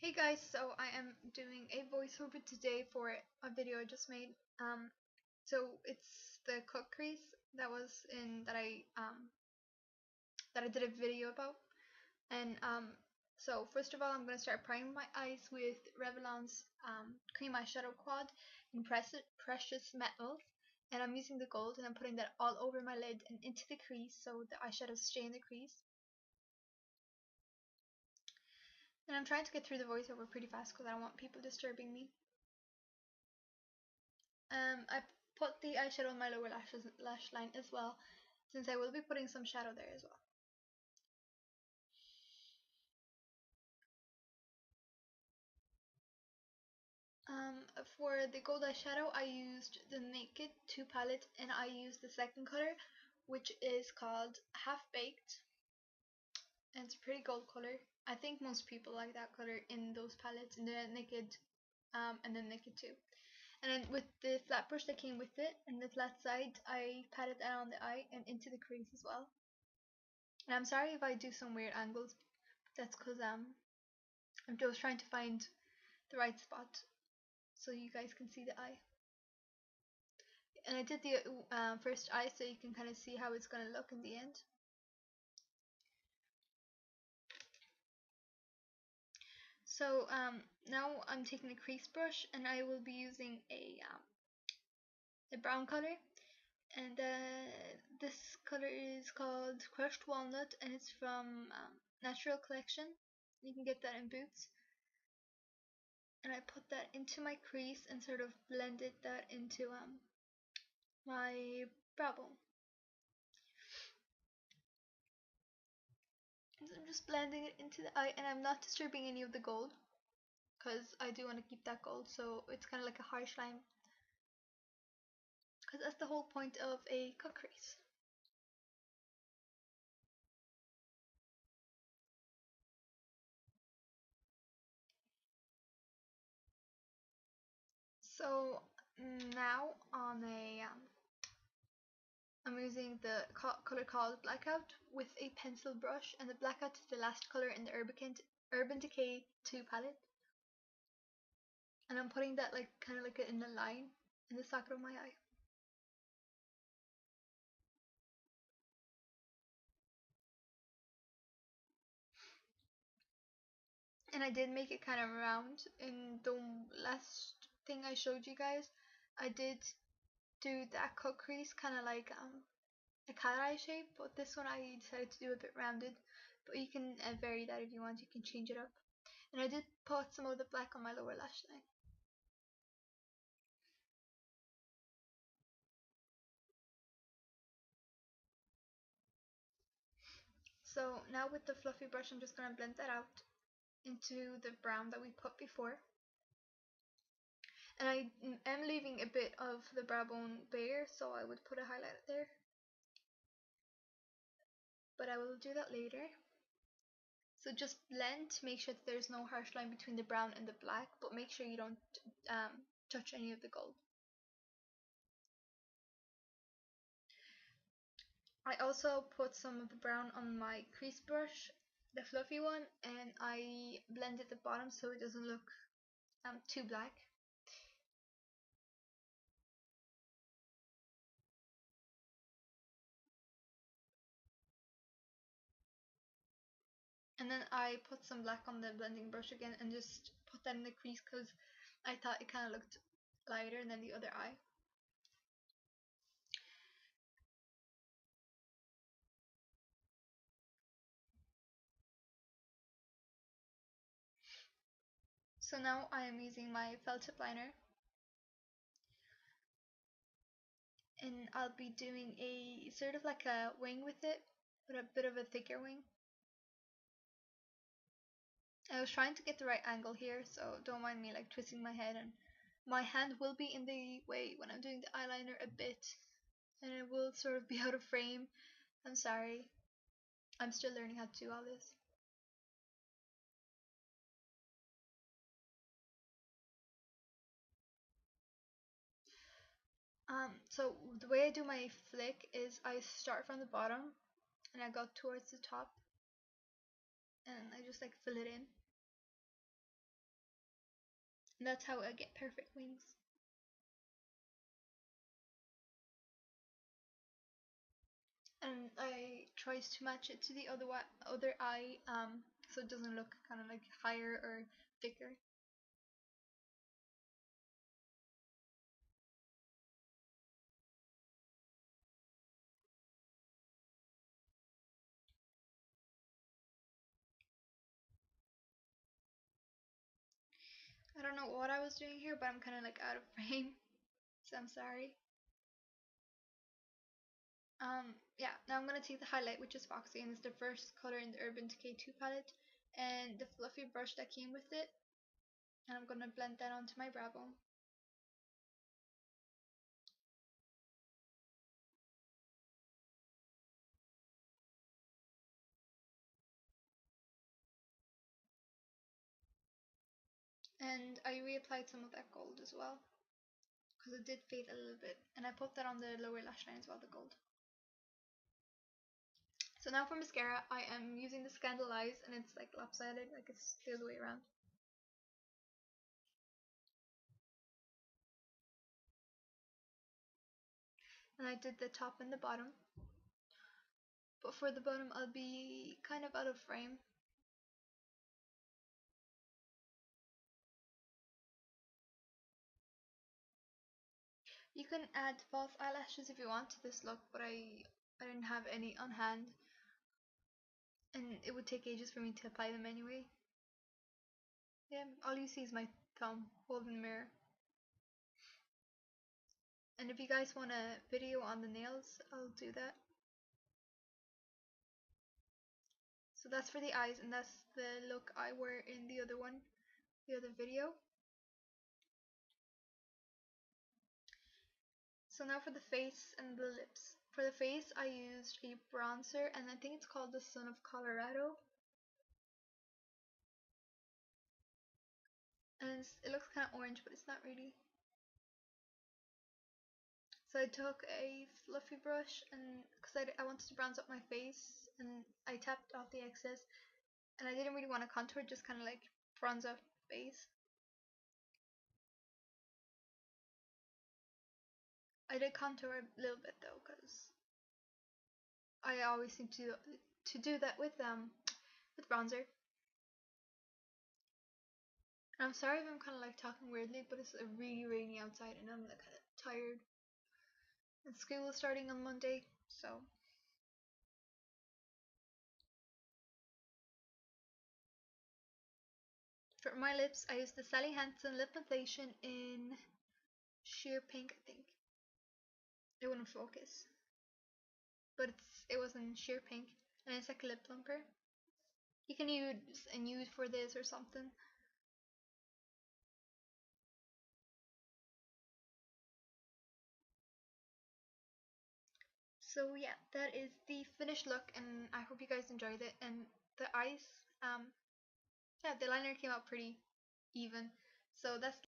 Hey guys, so I am doing a voiceover today for a video I just made. So it's the cut crease that was in that I did a video about. And so first of all, I'm gonna start priming my eyes with Revlon's cream eyeshadow quad in precious metals. And I'm using the gold, and I'm putting that all over my lid and into the crease so the eyeshadows stay in the crease. And I'm trying to get through the voiceover pretty fast because I don't want people disturbing me. I put the eyeshadow on my lower lash line as well, since I will be putting some shadow there as well. For the gold eyeshadow, I used the Naked 2 palette, and I used the second color, which is called Half Baked, and it's a pretty gold color. I think most people like that color in those palettes, in the Naked, and the Naked 2. And then with the flat brush that came with it, and the flat side, I patted that on the eye and into the crease as well. And I'm sorry if I do some weird angles, that's because I'm just trying to find the right spot so you guys can see the eye. And I did the first eye so you can kind of see how it's going to look in the end. So now I'm taking a crease brush, and I will be using a brown color, and this color is called Crushed Walnut, and it's from Natural Collection. You can get that in Boots. And I put that into my crease and sort of blended that into my brow bone. So I'm just blending it into the eye, and I'm not disturbing any of the gold because I do want to keep that gold, so it's kind of like a harsh line, because that's the whole point of a cut crease. So now I'm using the color called Blackout with a pencil brush, and the Blackout is the last color in the Urban Decay 2 palette. And I'm putting that like kind of like in a line in the socket of my eye. And I did make it kind of round in the last thing I showed you guys. I did do that cut crease kind of like a cat eye shape, but this one I decided to do a bit rounded, but you can vary that if you want. You can change it up. And I did put some of the black on my lower lash line. So now with the fluffy brush, I'm just going to blend that out into the brown that we put before. And I am leaving a bit of the brow bone bare, so I would put a highlight there, but I will do that later. So just blend to make sure that there's no harsh line between the brown and the black, but make sure you don't touch any of the gold. I also put some of the brown on my crease brush, the fluffy one, and I blended the bottom so it doesn't look too black. And then I put some black on the blending brush again and just put that in the crease because I thought it kind of looked lighter than the other eye. So now I am using my felt tip liner, and I'll be doing a sort of like a wing with it, but a bit of a thicker wing. I was trying to get the right angle here, so don't mind me like twisting my head, and my hand will be in the way when I'm doing the eyeliner a bit, and it will sort of be out of frame. I'm sorry, I'm still learning how to do all this. So the way I do my flick is I start from the bottom and I go towards the top, and I just like fill it in. And that's how I get perfect wings. And I tries to match it to the other eye, so it doesn't look kind of like higher or thicker. I don't know what I was doing here, but I'm kind of like out of frame, so I'm sorry. Yeah, now I'm gonna take the highlight, which is Foxy, and it's the first color in the Urban Decay 2 palette, and the fluffy brush that came with it, and I'm gonna blend that onto my brow bone. And I reapplied some of that gold as well, because it did fade a little bit, and I put that on the lower lash line as well, the gold. So now for mascara, I am using the Scandaleyes, and it's like lopsided, like it's the other way around. And I did the top and the bottom, but for the bottom I'll be kind of out of frame. You can add false eyelashes if you want to this look, but I didn't have any on hand, and it would take ages for me to apply them anyway. Yeah, all you see is my thumb holding the mirror. And if you guys want a video on the nails, I'll do that. So that's for the eyes, and that's the look I wear in the other one, the other video. So now for the face and the lips. For the face, I used a bronzer, and I think it's called the Sun of Colorado. And it looks kind of orange, but it's not really. So I took a fluffy brush, and because I wanted to bronze up my face, and I tapped off the excess, and I didn't really want to contour, just kind of like bronze up face. I did contour a little bit though, because I always seem to do that with bronzer. And I'm sorry if I'm kind of like talking weirdly, but it's really rainy outside, and I'm like kind of tired. And school is starting on Monday, so. For my lips, I used the Hansen Lip Inflation in sheer pink, I think. It wouldn't focus, but it was in sheer pink, and it's like a lip plumper. You can use a nude for this or something. So yeah, that is the finished look, and I hope you guys enjoyed it. And the eyes, yeah, the liner came out pretty even. So that's